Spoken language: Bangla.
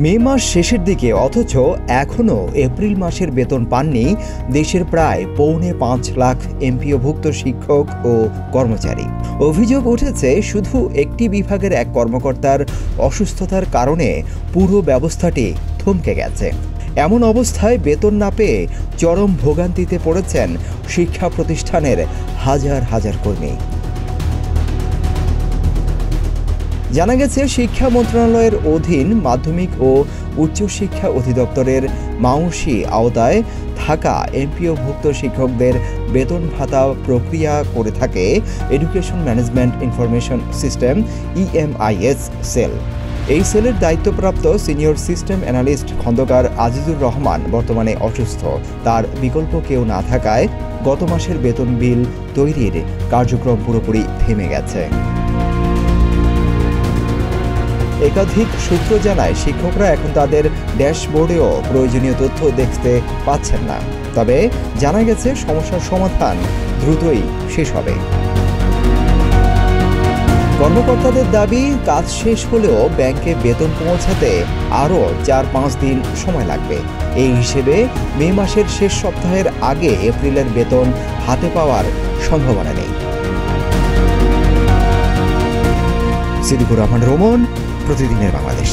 মে মাস শেষের দিকে অথচ এখনও এপ্রিল মাসের বেতন পাননি দেশের প্রায় ৫.৫ লাখ এমপিওভুক্ত শিক্ষক ও কর্মচারী। অভিযোগ উঠেছে শুধু একটি বিভাগের এক কর্মকর্তার অসুস্থতার কারণে পুরো ব্যবস্থাটি থমকে গেছে। এমন অবস্থায় বেতন না পেয়ে চরম ভোগান্তিতে পড়েছেন শিক্ষা প্রতিষ্ঠানের হাজার হাজার কর্মী। জানা গেছে, শিক্ষা মন্ত্রণালয়ের অধীন মাধ্যমিক ও উচ্চশিক্ষা অধিদপ্তরের মাউসি আওতায় থাকা এমপিওভুক্ত শিক্ষকদের বেতন ভাতা প্রক্রিয়া করে থাকে education management information system EMIS cell. এই সেলের দায়িত্বপ্রাপ্ত senior system analyst Khandakar Azizur Rahman বর্তমানে অসুস্থ। তার বিকল্প কেউ না থাকায় গত মাসের বেতন বিল তৈরির কার্যক্রম পুরোপুরি থেমে গেছে। একাধিক সূত্র জানায়, শিক্ষকরা এখন তাদের ড্যাশবোর্ডেও প্রয়োজনীয় তথ্য দেখতে পাচ্ছেন না। তবে জানা গেছে, সমস্যার সমাধান দ্রুতই শেষ হবে। কর্মকর্তাদের দাবি, কাজ শেষ হলেও ব্যাংকে বেতন পৌঁছাতে আরও ৪-৫ দিন সময় লাগবে। এই হিসেবে মে মাসের শেষ সপ্তাহের আগে এপ্রিলের বেতন হাতে পাওয়ার সম্ভাবনা নেই। সিদ্দিকুর রহমান রোমন, প্রতিদিনের বাংলাদেশ।